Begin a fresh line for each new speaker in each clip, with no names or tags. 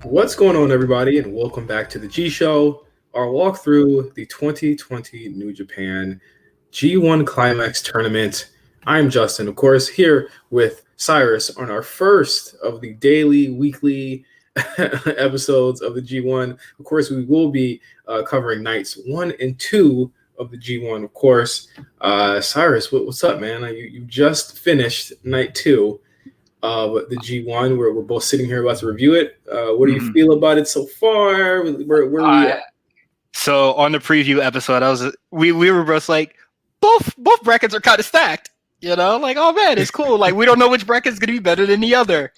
What's going on, everybody, and welcome back to the G Show, our walk through the 2020 New Japan G1 Climax Tournament. I'm Justin, of course, here with Cyrus on our first of the daily, weekly episodes of the G1. Of course, we will be covering nights 1 and 2 of the G1, of course. Cyrus, what's up, man? You just finished night 2. But the G1, we're both sitting here about to review it. What do you feel about it so far? Where are we at?
So on the preview episode, we were both like, both brackets are kind of stacked. You know, like, oh man, it's cool. Like, we don't know which bracket's gonna be better than the other.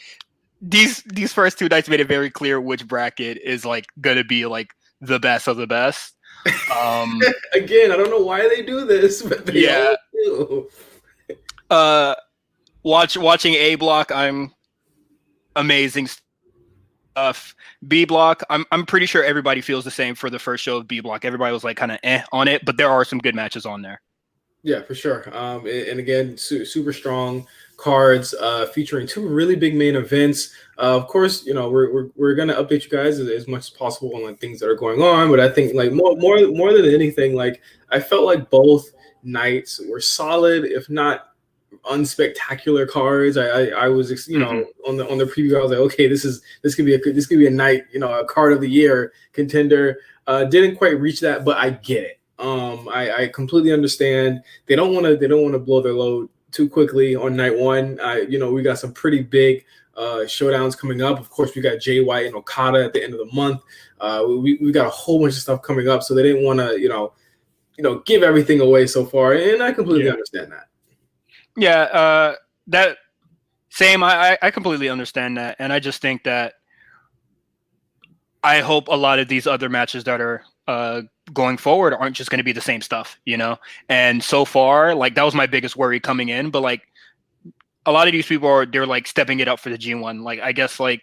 These first two nights made it very clear which bracket is like gonna be like the best of the best.
Again, I don't know why they do this, but they always do.
Watching A block, I'm amazing stuff. B block, I'm pretty sure everybody feels the same for the first show of B block. Everybody was like kind of on it, but there are some good matches on there.
Yeah, for sure. And again, super strong cards featuring two really big main events. Of course, you know we're gonna update you guys as much as possible on like things that are going on. But I think like more than anything, like I felt like both nights were solid, if not unspectacular cards. I was on the preview. I was like, okay, this could be a night, a card of the year contender. Didn't quite reach that, but I get it. I completely understand. They don't want to blow their load too quickly on night 1. We got some pretty big showdowns coming up. Of course, we got Jay White and Okada at the end of the month. We got a whole bunch of stuff coming up, so they didn't want to give everything away so far, and I completely understand that.
Yeah, that same. I completely understand that, and I just think that I hope a lot of these other matches that are going forward aren't just going to be the same stuff, And so far, like that was my biggest worry coming in, but like a lot of these people they're like stepping it up for the G1. Like I guess like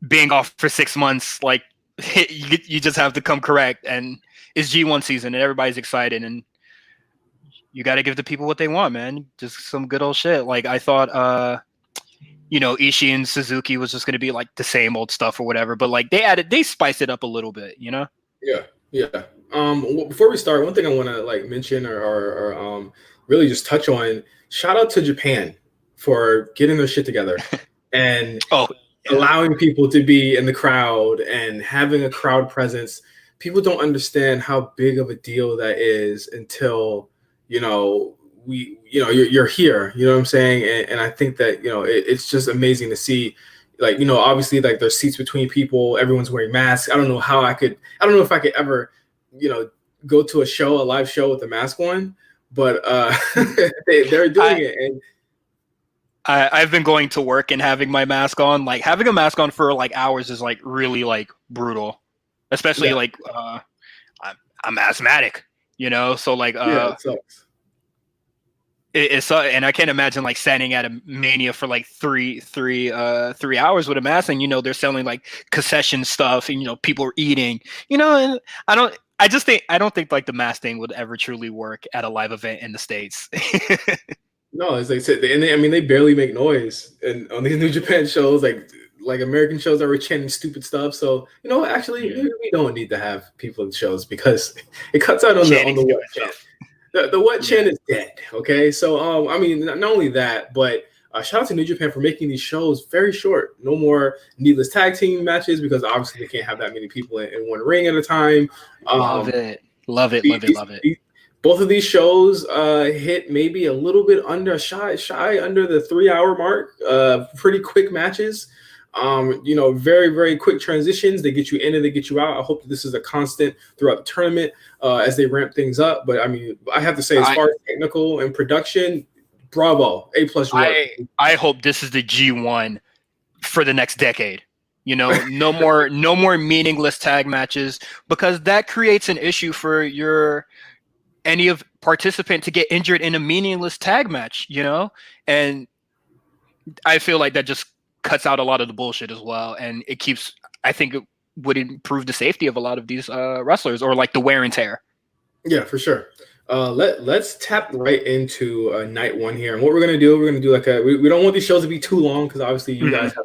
being off for 6 months, like you just have to come correct, and it's G1 season, and everybody's excited and. You got to give the people what they want, man. Just some good old shit. Like I thought, Ishii and Suzuki was just going to be like the same old stuff or whatever. But like they spiced it up a little bit,
Yeah. Before we start, one thing I want to like mention or really just touch on. Shout out to Japan for getting their shit together and allowing people to be in the crowd and having a crowd presence. People don't understand how big of a deal that is until. You're here, you know what I'm saying? And I think that, it's just amazing to see, like, obviously like there's seats between people, everyone's wearing masks. I don't know if I could ever, go to a live show with a mask on, but they're doing it. And
I've been going to work and having my mask on. Like having a mask on for like hours is like really like brutal, especially like I'm asthmatic. So like
it sucks.
It's and I can't imagine like standing at a Mania for like three hours with a mask, and they're selling like concession stuff, and people are eating, and I don't think like the mask thing would ever truly work at a live event in the States.
No, it's like, and they barely make noise, and on these New Japan shows, like American shows that were chanting stupid stuff. So actually, we don't need to have people in shows because it cuts out on the what chant. The what chant is dead. Okay, so not only that, but shout out to New Japan for making these shows very short. No more needless tag team matches because obviously they can't have that many people in one ring at a time.
Love it.
Both of these shows hit maybe a little bit shy under the 3-hour mark. Pretty quick matches. Very, very quick transitions. They get you in and they get you out. I hope that this is a constant throughout the tournament as they ramp things up. But I have to say, as far as technical and production, bravo, A+.
I hope this is the G1 for the next decade. No more meaningless tag matches, because that creates an issue for any of participant to get injured in a meaningless tag match. And I feel like that just cuts out a lot of the bullshit as well, and I think it would improve the safety of a lot of these wrestlers, or like the wear and tear.
Yeah, for sure. Let's tap right into night 1 here, and what we're gonna do like we don't want these shows to be too long because obviously you guys have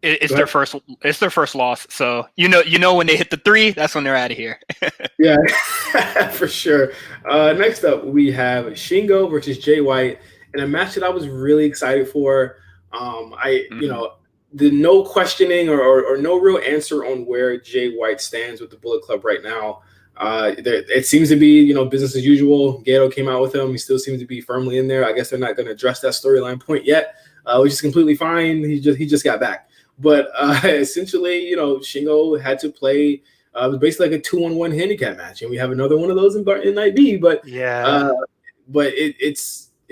It's
Go
their
ahead.
first. It's their first loss. So you know when they hit the 3, that's when they're out of here.
Yeah, for sure. Next up, we have Shingo versus Jay White in a match that I was really excited for.
Mhm.
The no questioning or no real answer on where Jay White stands with the Bullet Club right now. It seems to be, business as usual. Gato came out with him. He still seems to be firmly in there. I guess they're not going to address that storyline point yet, which is completely fine. He just got back. But essentially, Shingo had to play. It was basically like a 2-on-1 handicap match, and we have another one of those in night B. But
Yeah.
uh,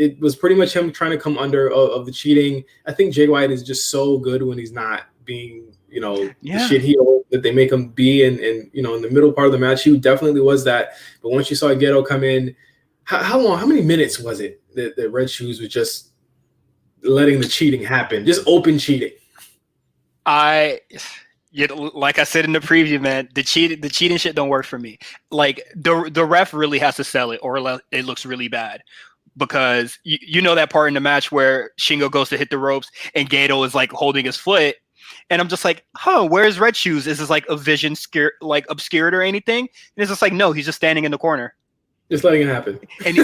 it was pretty much him trying to come under of the cheating. I think Jay White is just so good when he's not being, the
Yeah.
shit heel that they make him be. And in the middle part of the match, he definitely was that. But once you saw Ghetto come in, how many minutes was it that Red Shoes was just letting the cheating happen, just open cheating?
I like I said in the preview, man, the cheating shit don't work for me. Like the ref really has to sell it, or it looks really bad. Because you know that part in the match where Shingo goes to hit the ropes and Gato is like holding his foot, and I'm just like, where's Red Shoes? Is this like a vision like obscured or anything? And it's just like, no, he's just standing in the corner.
Just letting it happen.
And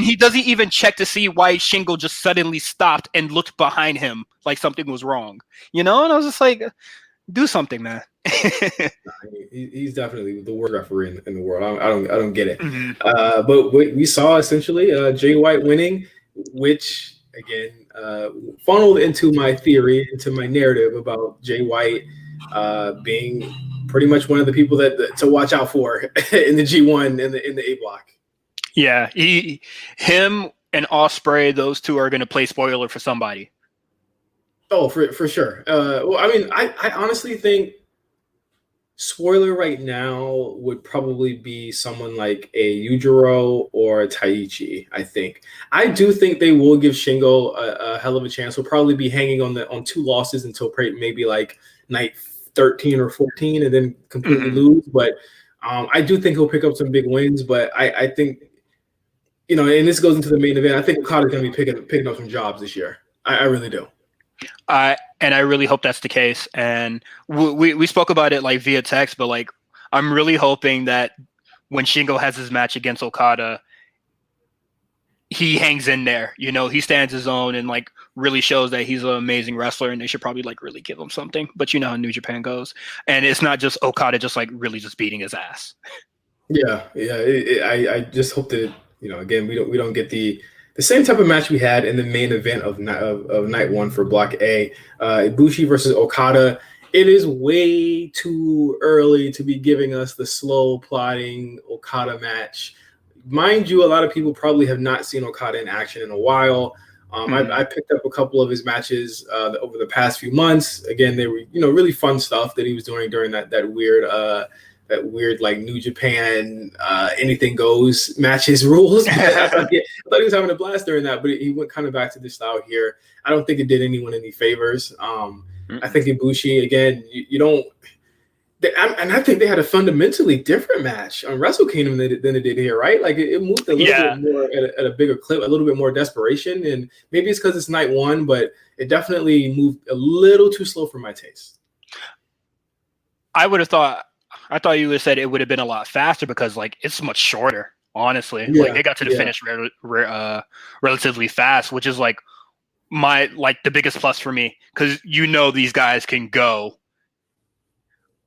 he doesn't even check to see why Shingo just suddenly stopped and looked behind him like something was wrong, And I was just like, do something, man.
He's definitely the worst referee in the world. I don't get it.
Mm-hmm.
But we saw essentially Jay White winning, which again funneled into my theory, into my narrative about Jay White being pretty much one of the people that to watch out for in the G1 in the A block.
Yeah, him and Ospreay, those two are going to play spoiler for somebody.
Oh, for sure. Well, I mean, I honestly think spoiler right now would probably be someone like a Yujiro or a Taichi. I do think they will give Shingo a hell of a chance. He'll probably be hanging on 2 losses until maybe like night 13 or 14, and then completely lose. But I do think he'll pick up some big wins. But I think, and this goes into the main event. I think Okada's going to be picking up some jobs this year. I really do.
And I really hope that's the case. And we spoke about it like via text, but like I'm really hoping that when Shingo has his match against Okada, he hangs in there. He stands his own and like really shows that he's an amazing wrestler, and they should probably like really give him something. But you know how New Japan goes, and it's not just Okada just like really just beating his ass.
Yeah. I just hope that again we don't get the same type of match we had in the main event of night 1 for Block A, Ibushi versus Okada. It is way too early to be giving us the slow plotting Okada match. Mind you, a lot of people probably have not seen Okada in action in a while. I picked up a couple of his matches over the past few months. Again, they were really fun stuff that he was doing during that weird like New Japan anything goes matches rules. I thought he was having a blast during that, but he went kind of back to this style here. I don't think it did anyone any favors. I think Ibushi, again, you don't. And I think they had a fundamentally different match on Wrestle Kingdom than it did here, right? Like it moved a little bit more at a bigger clip, a little bit more desperation, and maybe it's because it's night 1, but it definitely moved a little too slow for my taste.
I thought you would have said it would have been a lot faster because like it's much shorter, honestly. Like they got to the finish relatively fast, which is like the biggest plus for me, because these guys can go.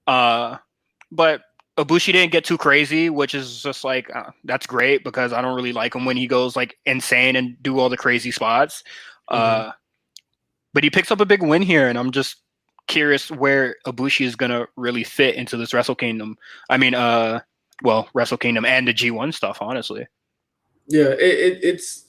But Ibushi didn't get too crazy, which is just like that's great, because I don't really like him when he goes like insane and do all the crazy spots. But he picks up a big win here, and I'm just curious where Ibushi is gonna really fit into this Wrestle Kingdom. I mean, Wrestle Kingdom and the G1 stuff, honestly.
Yeah, it's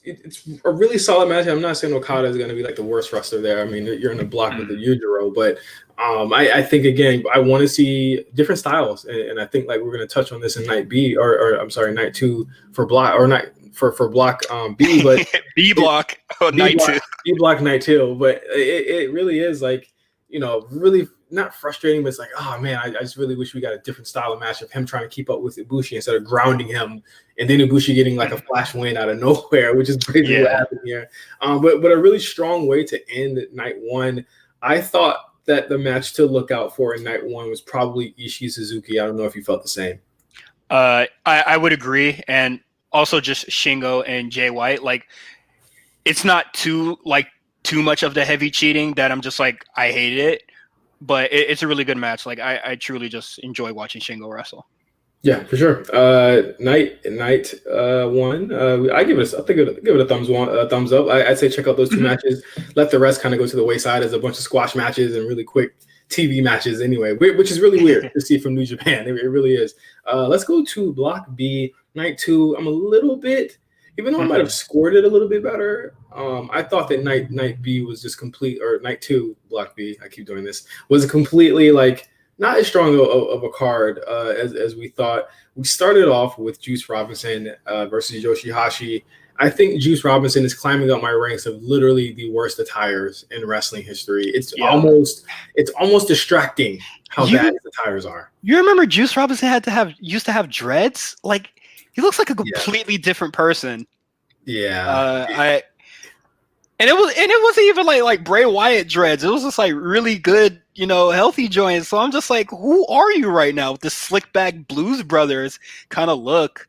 a really solid match. I'm not saying Okada is going to be like the worst wrestler there. I mean, you're in a block with the Yujiro, but I think again, I want to see different styles, and I think like we're going to touch on this in night B, or I'm sorry, night 2 for block, or night for block B, but
B block night 2,
B block night 2, but it really is like really not frustrating, but it's like, oh man, I just really wish we got a different style of match of him trying to keep up with Ibushi instead of grounding him, and then Ibushi getting like a flash win out of nowhere, which is basically what happened here. But a really strong way to end night 1. I thought that the match to look out for in night one was probably Ishii Suzuki. I don't know if you felt the same.
I would agree, and also just Shingo and Jay White. Like, it's not too much of the heavy cheating that I'm just like I hated it, but it's a really good match. Like, I truly just enjoy watching Shingo wrestle.
Yeah, for sure. Night one. I give it. I think give it a thumbs up. I'd say check out those two matches. Let the rest kind of go to the wayside as a bunch of squash matches and really quick TV matches. Anyway, which is really weird to see from New Japan. It really is. Let's go to Block B, night two. I'm a little bit, even though I might have scored it a little bit better. I thought that night B was just complete, or night two, Block B. I keep doing this. Was completely like. Not as strong of a card as we thought. We started off with Juice Robinson versus Yoshihashi. I think Juice Robinson is climbing up my ranks of literally the worst attires in wrestling history. It's almost distracting how bad his attires are.
You remember Juice Robinson used to have dreads? Like, he looks like a completely different person.
Yeah.
And it wasn't even like Bray Wyatt dreads. It was just like really good, healthy joints. So I'm just like, who are you right now with this slick back Blues Brothers kind of look?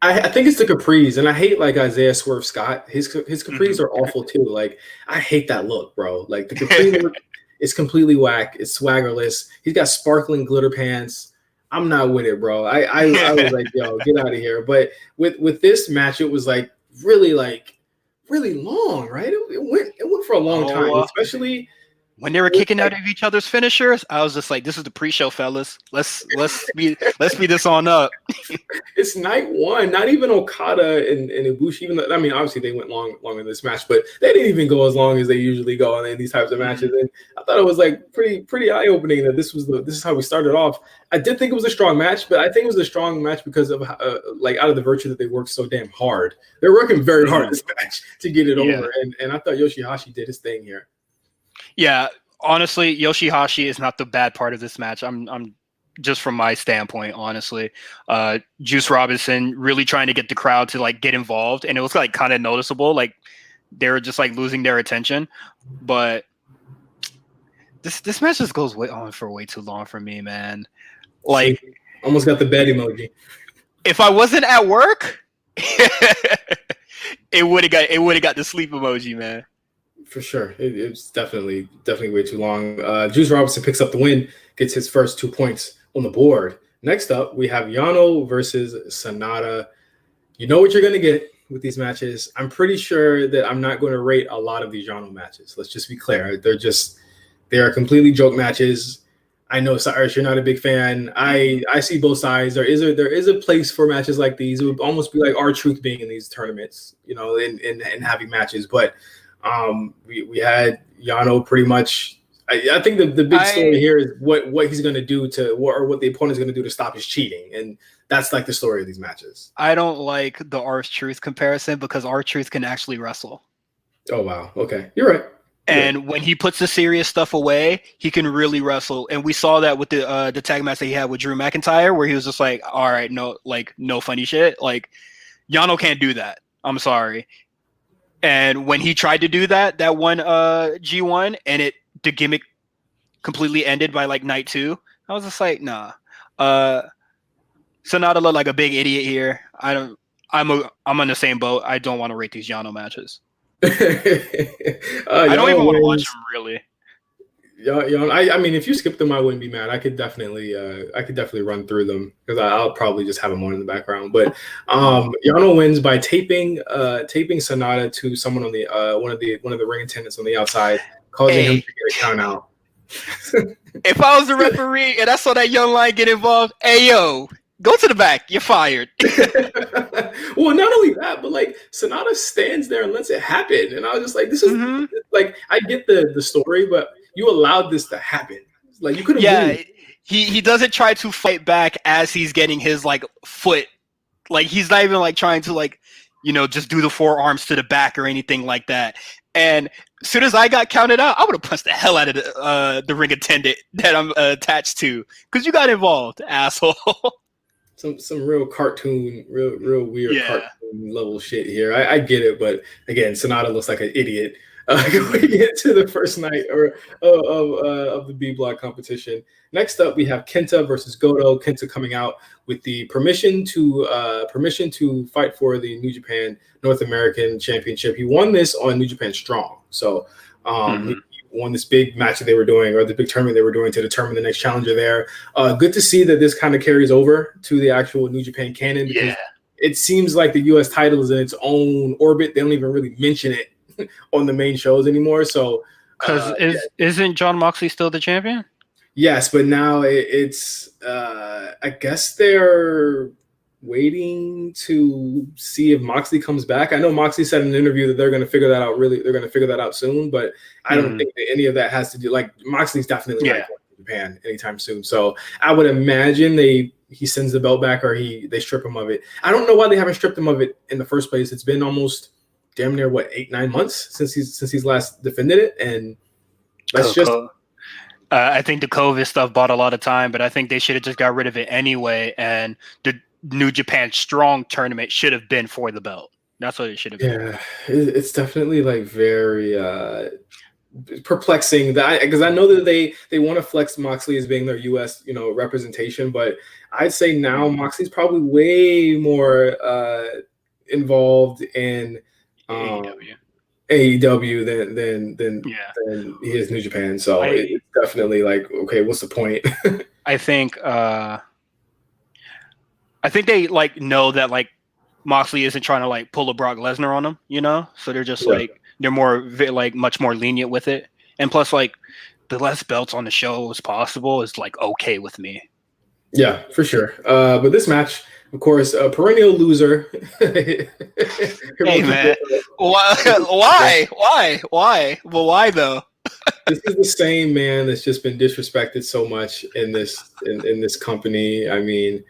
I think it's the capris, and I hate like Isaiah Swerve Scott. His capris are awful too. Like, I hate that look, bro. Like, the capri look is completely whack. It's swaggerless. He's got sparkling glitter pants. I'm not with it, bro. I was like, yo, get out of here. But with this match, it was like really long, right? It went for a long time, especially
when they were kicking out of each other's finishers. I was just like, this is the pre-show, fellas. Let's speed this on up.
It's night one. Not even Okada and Ibushi. Even though, I mean, obviously they went long in this match, but they didn't even go as long as they usually go in these types of matches. And I thought it was like pretty eye opening that this is how we started off. I did think it was a strong match, but I think it was a strong match because of out of the virtue that they worked so damn hard. They're working very hard this match to get it over, and I thought Yoshihashi did his thing here.
Yeah, honestly, Yoshihashi is not the bad part of this match. I'm just from my standpoint, honestly. Juice Robinson really trying to get the crowd to like get involved, and it was like kind of noticeable, like they were just like losing their attention. But this match just goes on for way too long for me, man. Like,
almost got the bed emoji.
If I wasn't at work, it would have got the sleep emoji, man.
For sure. It's definitely way too long. Juice Robinson picks up the win, gets his first 2 points on the board. Next up, we have Yano versus Sanada. You know what you're going to get with these matches. I'm pretty sure that I'm not going to rate a lot of these Yano matches. Let's just be clear. They are completely joke matches. I know, Cyrus, you're not a big fan. I see both sides. There is a place for matches like these. It would almost be like R-Truth being in these tournaments, and having matches. But we had Yano pretty much. I think the big story here is what he's going to do what the opponent's going to do to stop his cheating, and that's like the story of these matches.
I don't like the R-Truth comparison because R-Truth can actually wrestle.
Oh wow, okay, you're right.
And when he puts the serious stuff away, he can really wrestle. And we saw that with the tag match that he had with Drew McIntyre, where he was just like, all right, no funny shit. Like, Yano can't do that. I'm sorry. And when he tried to do that one G1, and the gimmick completely ended by like night two, I was just like, nah. Sanada looked like a big idiot here. I'm on the same boat. I don't want to rate these Yano matches. I don't even want to watch them, really.
I mean, if you skip them, I wouldn't be mad. I could definitely run through them because I'll probably just have them on in the background. But Yano wins by taping Sanada to someone on the one of the ring attendants on the outside, causing him to get a count out.
If I was the referee and I saw that young lion get involved, hey yo, go to the back. You're fired.
Well, not only that, but like Sanada stands there and lets it happen, and I was just like, "This is like I get the story, but you allowed this to happen. Like you could have."
Yeah, he doesn't try to fight back as he's getting his like foot. Like he's not even like trying to like just do the forearms to the back or anything like that. And as soon as I got counted out, I would have punched the hell out of the ring attendant that I'm attached to because you got involved, asshole.
Some real cartoon, real weird cartoon level shit here. I get it, but again, Sanada looks like an idiot. going into the first night of the B block competition. Next up, we have Kenta versus Goto. Kenta coming out with the permission to fight for the New Japan North American Championship. He won this on New Japan Strong, so he won this big match that they were doing, or the big tournament they were doing, to determine the next challenger there. Good to see that this kind of carries over to the actual New Japan canon, because it seems like the U.S. title is in its own orbit. They don't even really mention it on the main shows anymore. So,
because isn't John Moxley still the champion?
Yes, but now it's I guess they're waiting to see if Moxley comes back. I know Moxley said in an interview that they're going to figure that out. They're going to figure that out soon. But I don't think that any of that has to do. Like, Moxley's definitely not going to Japan anytime soon. So I would imagine he sends the belt back, or they strip him of it. I don't know why they haven't stripped him of it in the first place. It's been almost damn near 8-9 months since he's last defended it, and that's
I think the COVID stuff bought a lot of time, but I think they should have just got rid of it anyway, and the New Japan Strong tournament should have been for the belt. That's what it should have been.
Yeah, it's definitely like very perplexing, because I know that they want to flex Moxley as being their U.S. representation, but I'd say now Moxley's probably way more involved in AEW than he is New Japan. So it's definitely like, okay, what's the point?
I think they like know that like Moxley isn't trying to like pull a Brock Lesnar on them, so they're just like, they're more like much more lenient with it. And plus, like, the less belts on the show as possible is like okay with me.
Yeah, for sure. But this match, of course, a perennial loser.
Hey man, why? Well, why though?
This is the same man that's just been disrespected so much in this company. I mean,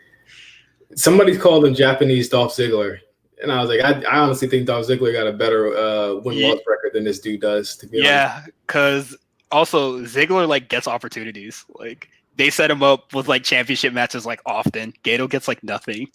somebody called him Japanese Dolph Ziggler, and I was like, I honestly think Dolph Ziggler got a better win-loss record than this dude does. To be honest,
because also Ziggler like gets opportunities. Like, they set him up with like championship matches like often. Gato gets like nothing.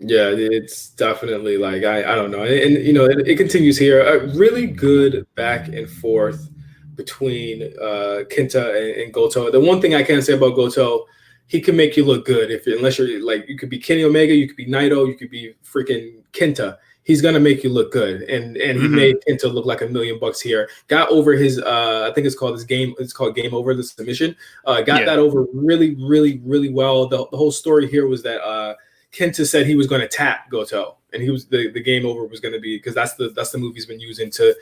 Yeah, it's definitely like I don't know, and it continues here. A really good back and forth between Kenta and Goto. The one thing I can say about Goto, he can make you look good unless you're like, you could be Kenny Omega, you could be Naito, you could be freaking Kenta. He's gonna make you look good, and he made Kenta look like $1 million here. Got over his I think it's called Game Over, the submission. Got that over really, really, really well. The whole story here was that Kenta said he was going to tap Goto, and he was the Game Over was going to be, because that's the move he's been using to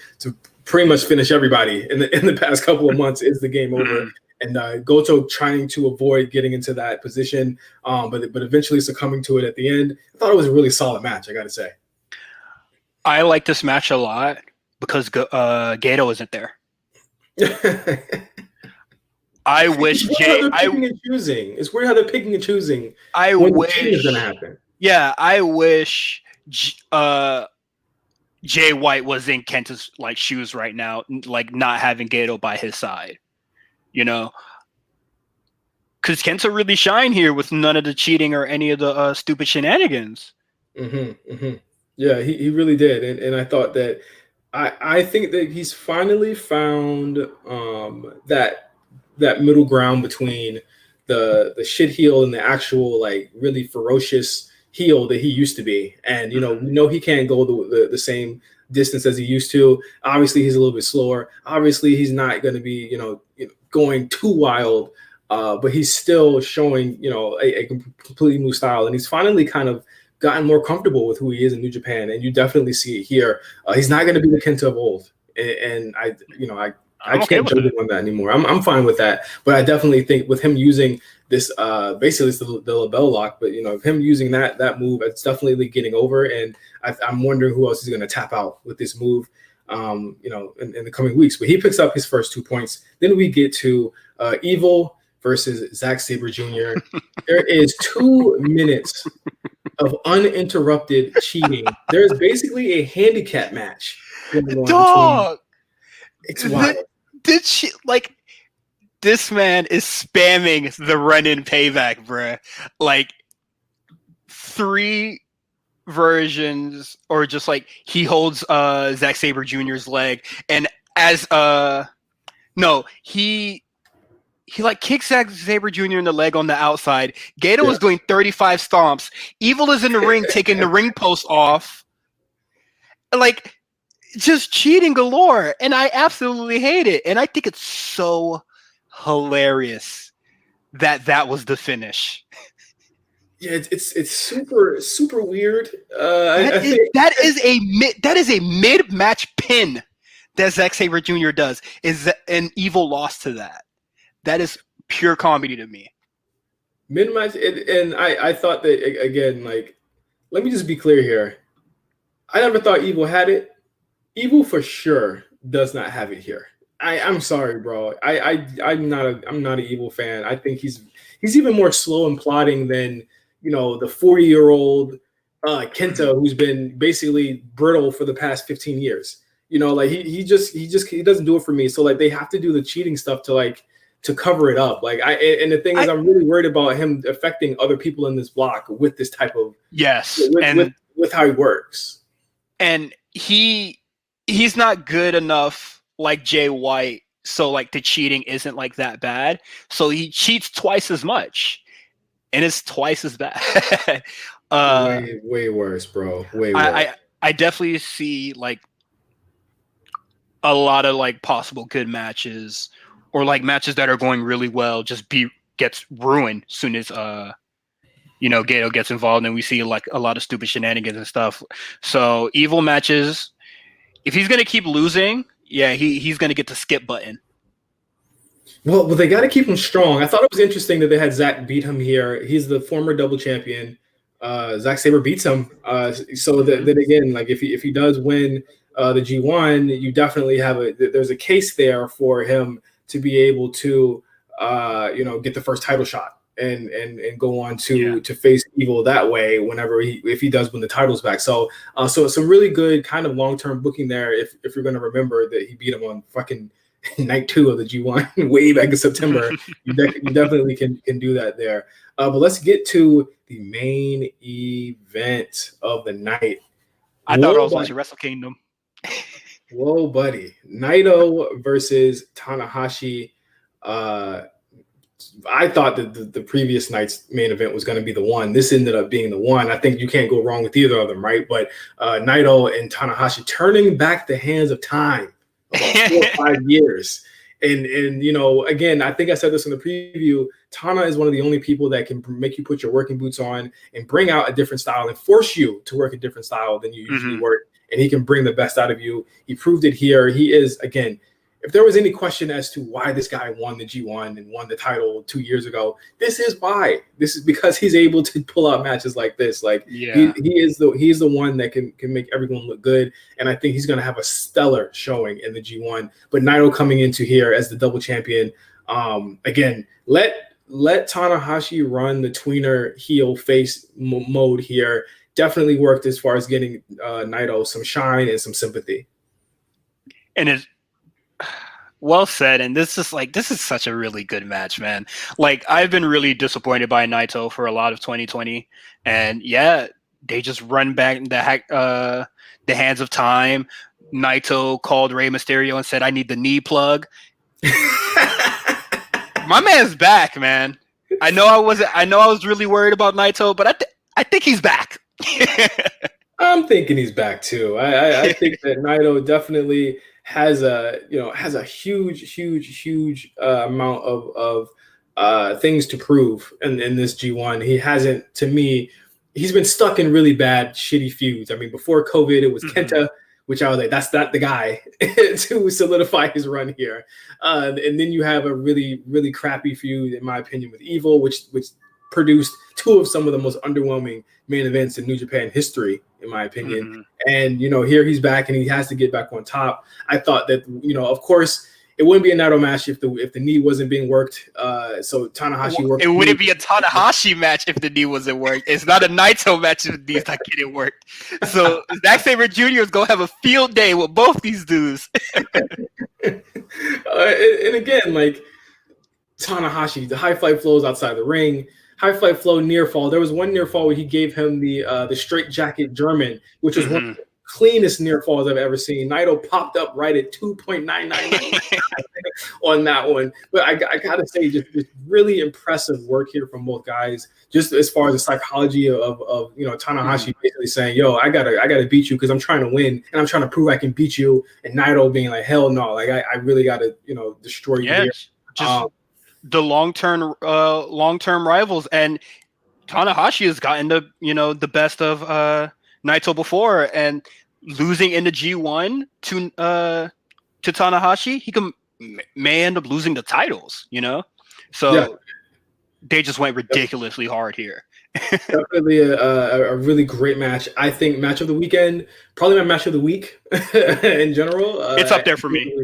pretty much finish everybody in the past couple of months, is the Game Over. And Goto trying to avoid getting into that position, but eventually succumbing to it at the end. I thought it was a really solid match, I got to say.
I like this match a lot because Gato isn't there. I wish
It's weird how they're picking and choosing.
I wish
is going to happen.
Yeah, I wish Jay White was in Kenta's like shoes right now, like not having Gato by his side. Because Kenta really shine here with none of the cheating or any of the stupid shenanigans.
Yeah, he really did, and I thought that I think that he's finally found that middle ground between the shit heel and the actual like really ferocious heel that he used to be. And we know he can't go the same distance as he used to. Obviously, he's a little bit slower. Obviously, he's not going to be going too wild, but he's still showing a completely new style, and he's finally kind of gotten more comfortable with who he is in New Japan, and you definitely see it here. He's not going to be the Kenta of old, and I can't judge him on that anymore. I'm fine with that, but I definitely think with him using this, basically it's the label lock, but him using that move, it's definitely getting over, and I'm wondering who else is going to tap out with this move, in the coming weeks. But he picks up his first 2 points. Then we get to Evil versus Zack Sabre Jr. There is 2 minutes of uninterrupted cheating. There's basically a handicap match going on.
Dog,
it's wild.
Did she like? This man is spamming the run-in payback, bruh. Like 3 versions, or just like he holds Zack Sabre Jr.'s leg, and as no, he like kicks Zack Sabre Jr. in the leg on the outside. Gato was doing 35 stomps. Evil is in the ring taking the ring post off. Like, just cheating galore. And I absolutely hate it. And I think it's so hilarious that was the finish.
Yeah, it's super weird.
That is a mid-match pin that Zack Sabre Jr. does. And Evil lost to that. That is pure comedy to me.
Mid-match, and I thought that, again, like, let me just be clear here. I never thought Evil had it. Evil for sure does not have it here. I'm sorry, bro. I'm not an Evil fan. I think he's even more slow and plodding than, the 40-year-old Kenta, who's been basically brittle for the past 15 years. Like he doesn't do it for me. So like they have to do the cheating stuff to cover it up. Like and the thing is, I'm really worried about him affecting other people in this block with this type of with how he works.
And he's not good enough like Jay White, so like the cheating isn't like that bad. So he cheats twice as much, and it's twice as bad.
Way worse, bro. Way worse.
I definitely see like a lot of like possible good matches, or like matches that are going really well just gets ruined as soon as Gato gets involved, and we see like a lot of stupid shenanigans and stuff. So Evil matches, if he's gonna keep losing, he's gonna get the skip button.
Well, they got to keep him strong. I thought it was interesting that they had Zack beat him here. He's the former double champion. Zack Sabre beats him. So that again, like if he does win the G1, you definitely there's a case there for him to be able to get the first title shot and go on to face Evil that way if he does win the titles back. So some really good kind of long-term booking there if you're going to remember that he beat him on fucking night 2 of the G1 way back in September. you definitely can do that there. But let's get to the main event of the night.
I thought I was watching Wrestle Kingdom.
Whoa, buddy. Naito versus Tanahashi. I thought that the previous night's main event was going to be the one. This ended up being the one. I think you can't go wrong with either of them, right? But Naito and Tanahashi turning back the hands of time about 4 or 5 years. And again, I think I said this in the preview, Tana is one of the only people that can make you put your working boots on and bring out a different style and force you to work a different style than you usually work. And he can bring the best out of you. He proved it here. He is, again, if there was any question as to why this guy won the G1 and won the title 2 years ago, this is why. This is because he's able to pull out matches like this. Like he is the one that can make everyone look good. And I think he's going to have a stellar showing in the G1. But Naito coming into here as the double champion, again, let Tanahashi run the tweener heel face mode here. Definitely worked as far as getting Naito some shine and some sympathy.
And it's well said. And this is such a really good match, man. Like, I've been really disappointed by Naito for a lot of 2020. And they just run back the hands of time. Naito called Rey Mysterio and said, "I need the knee plug." My man's back, man. I know I was really worried about Naito, but I think he's back.
I'm thinking he's back too. I think that Naito definitely has a huge amount of things to prove in this G1. He hasn't, to me, he's been stuck in really bad, shitty feuds. I mean, before COVID, it was Kenta, which I was like, that's not the guy to solidify his run here. And then you have a really, really crappy feud, in my opinion, with Evil, which produced 2 of some of the most underwhelming main events in New Japan history, in my opinion. And, here he's back and he has to get back on top. I thought that, of course, it wouldn't be a Naito match if the knee wasn't being worked. So Tanahashi worked.
It wouldn't be a Tanahashi match if the knee wasn't worked. It's not a Naito match if the knee's not getting worked. So Zack Sabre Jr. is going to have a field day with both these dudes.
And again, like Tanahashi, the high flight flows outside the ring. High flight flow near fall. There was one near fall where he gave him the straight jacket German, which was one of the cleanest near falls I've ever seen. Naito popped up right at 2.999 on that one. But I gotta say, just really impressive work here from both guys. Just as far as the psychology of Tanahashi basically saying, "Yo, I gotta beat you because I'm trying to win and I'm trying to prove I can beat you," and Naito being like, "Hell no, like I really gotta destroy you here."
Just the long-term rivals, and Tanahashi has gotten the best of Naito before, and losing in the G1 to Tanahashi, he may end up losing the titles, So they just went ridiculously hard here.
Definitely a really great match. I think match of the weekend, probably my match of the week in general.
It's up there for me.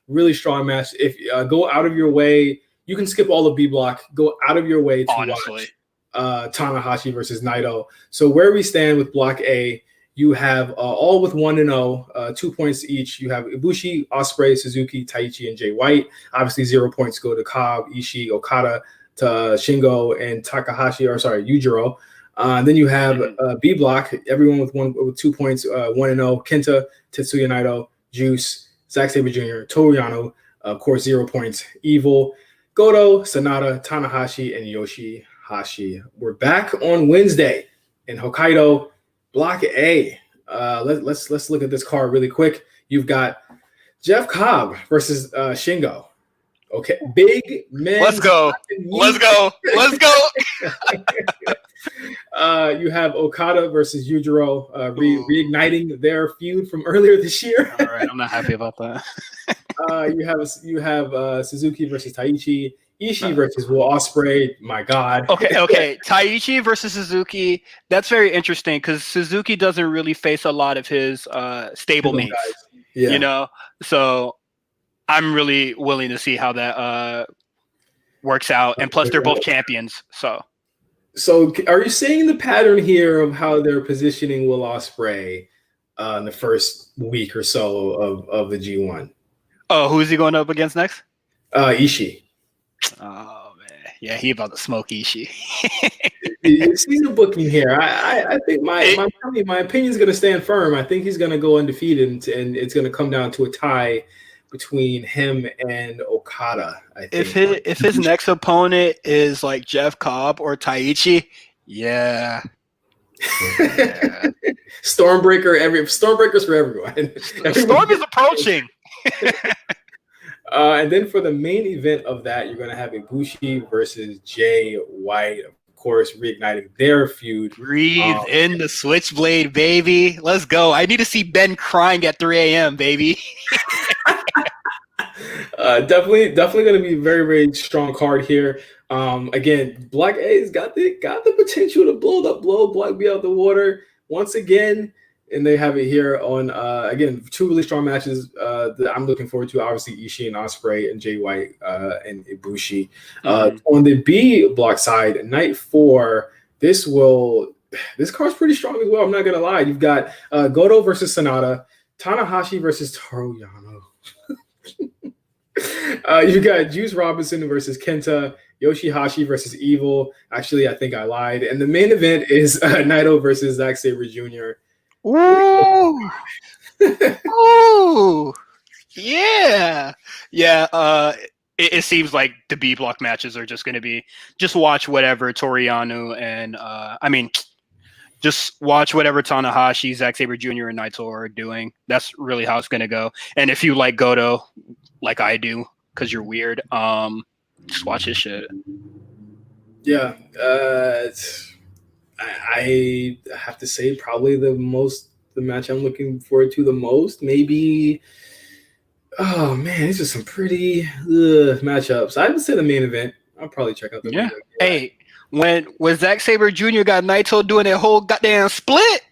Really strong match. If go out of your way, you can skip all the B block. Go out of your way to watch Tanahashi versus Naito. So where we stand with Block A, you have all with 1-0, 2 points each. You have Ibushi, Ospreay, Suzuki, Taichi, and Jay White. Obviously, 0 points go to Cobb, Ishii, Okada, to Shingo, and Yujiro. Then you have B block, everyone with 2 points, 1-0. Kenta, Tetsuya Naito, Juice, Zack Sabre Jr., Toru Yano, of course, 0 points. Evil, Goto, Sanada, Tanahashi, and Yoshihashi. We're back on Wednesday in Hokkaido. Block A. Let's look at this card really quick. You've got Jeff Cobb versus Shingo. Okay, big men.
Let's go.
You have Okada versus Yujiro reigniting their feud from earlier this year.
All right, I'm not happy about that.
You have Suzuki versus Taichi. Ishii versus Will Ospreay. My God.
Okay. Taichi versus Suzuki. That's very interesting because Suzuki doesn't really face a lot of his stable mates. So I'm really willing to see how that works out. And plus, they're both champions. So
are you seeing the pattern here of how they're positioning Will Ospreay in the first week or so of the G1?
Oh, who is he going up against next?
Ishii.
Oh man, yeah, he about to smoke Ishii.
You see the booking here. I think my opinion is going to stand firm. I think he's going to go undefeated, and it's going to come down to a tie between him and Okada. I think
if his next opponent is like Jeff Cobb or Taichi, yeah.
Stormbreakers for everyone.
Storm is approaching.
And then for the main event of that, you're going to have Ibushi versus Jay White, of course, reigniting their feud.
Breathe in the switchblade, baby. Let's go. I need to see Ben crying at 3 a.m., baby.
Definitely going to be a very, very strong card here. Again, Block A's got the potential to blow Block B out the water once again. And they have it here on, again, 2 really strong matches that I'm looking forward to. Obviously, Ishii and Ospreay and Jay White and Ibushi. On the B block side, night 4, this card's pretty strong as well. I'm not going to lie. You've got Goto versus Sanada, Tanahashi versus Toru Yano. You've got Juice Robinson versus Kenta, Yoshihashi versus Evil. Actually, I think I lied. And the main event is Naito versus Zack Sabre Jr.
Ooh. Ooh. Yeah. It seems like the B block matches are just going to be watch whatever Toriano and just watch whatever Tanahashi, Zack Sabre Jr. and Naito are doing. That's really how it's going to go. And if you like Goto, like I do, because you're weird, just watch his shit.
Yeah. I have to say probably the match I'm looking forward to the most. Maybe, oh man, these are some pretty matchups. I would say the main event. I'll probably check out the main event.
Hey, when Zack Sabre Jr. got Naito doing that whole goddamn split,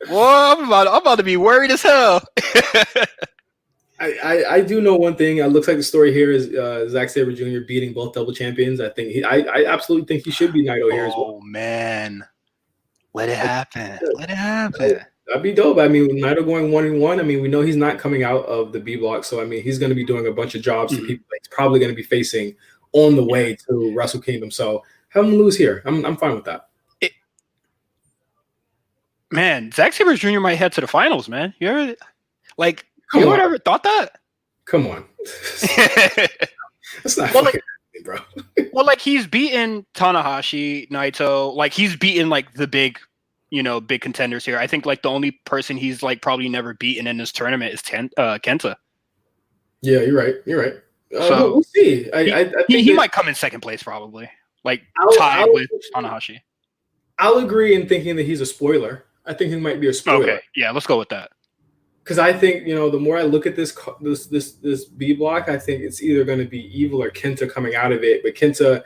boy, I'm about to be worried as hell.
I do know one thing. It looks like the story here is Zack Sabre Jr. beating both double champions. I think I absolutely think he should be Naito here as well.
Oh man, let it happen. Let it happen.
That'd be dope. I mean, Naito going 1-1. I mean, we know he's not coming out of the B block, so I mean, he's going to be doing a bunch of jobs to people that he's probably going to be facing on the way to Wrestle Kingdom. So have him lose here. I'm fine with that.
Man, Zack Sabre Jr. might head to the finals, man. You ever
Come
you
on,
ever thought that?
come on. That's not
Well,
fucking happening, bro.
Well, like he's beaten Tanahashi, Naito, like he's beaten like the big, big contenders here. I think like the only person he's like probably never beaten in this tournament is Kenta.
Yeah, you're right. You're right.
So
we'll see. I think
he might come in second place probably, like tied with Tanahashi.
I'll agree in thinking that he's a spoiler. I think he might be a spoiler.
Okay, yeah, let's go with that.
Because I think the more I look at this B block, I think it's either going to be Evil or Kenta coming out of it. But Kenta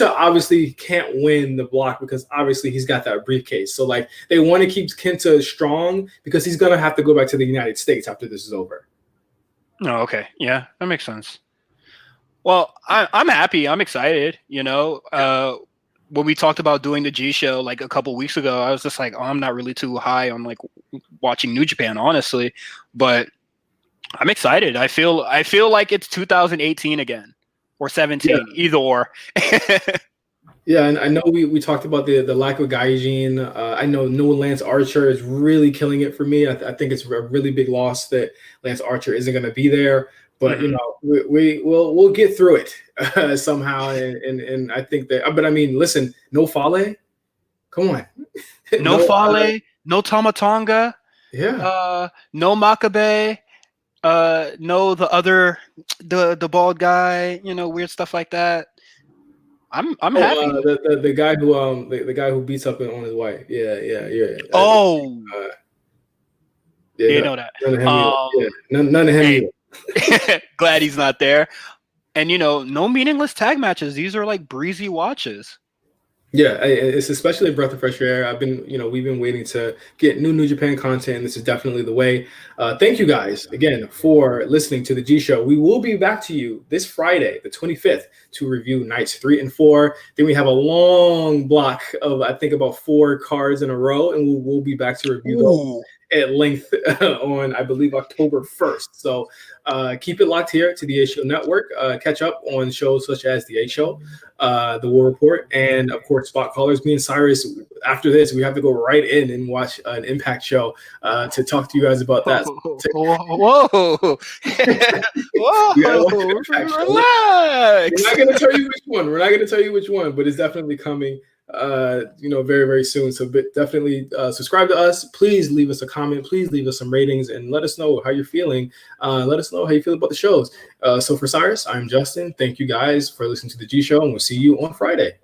obviously can't win the block because obviously he's got that briefcase. So like they want to keep Kenta strong because he's going to have to go back to the United States after this is over.
Oh, okay, yeah, that makes sense. Well, I'm happy. I'm excited. When we talked about doing the G show like a couple weeks ago, I was just like, oh, I'm not really too high on like watching New Japan, honestly, but I'm excited. I feel like it's 2018 again or 17, either or.
Yeah, and I know we talked about the lack of Gaijin. I know no Lance Archer is really killing it for me. I think it's a really big loss that Lance Archer isn't going to be there. But we'll get through it somehow, and I think that. But I mean, listen, no Fale, come on,
no Fale, no Tamatonga, no Makabe, no the other the bald guy, weird stuff like that. I'm happy.
The guy who the guy who beats up on his wife. Yeah.
Oh, know that.
None of him. Either.
Glad he's not there. And no meaningless tag matches. These are like breezy watches.
Yeah, it's especially a breath of fresh air. We've been waiting to get New Japan content, and this is definitely the way. Thank you guys again for listening to the G Show. We will be back to you this Friday, the 25th, to review nights 3 and 4. Then we have a long block of I think about 4 cards in a row, and we'll be back to review those at length on I believe October 1st. So keep it locked here to the A Show Network. Catch up on shows such as the A Show, the War Report, and of course Spot Callers. Me and Cyrus, after this, we have to go right in and watch an Impact show to talk to you guys about that.
Whoa. Relax.
We're not going to tell you which one. But it's definitely coming. Very, very soon. So definitely subscribe to us. Please leave us a comment. Please leave us some ratings and let us know how you're feeling. Let us know how you feel about the shows. So for Cyrus, I'm Justin. Thank you guys for listening to the G Show, and we'll see you on Friday.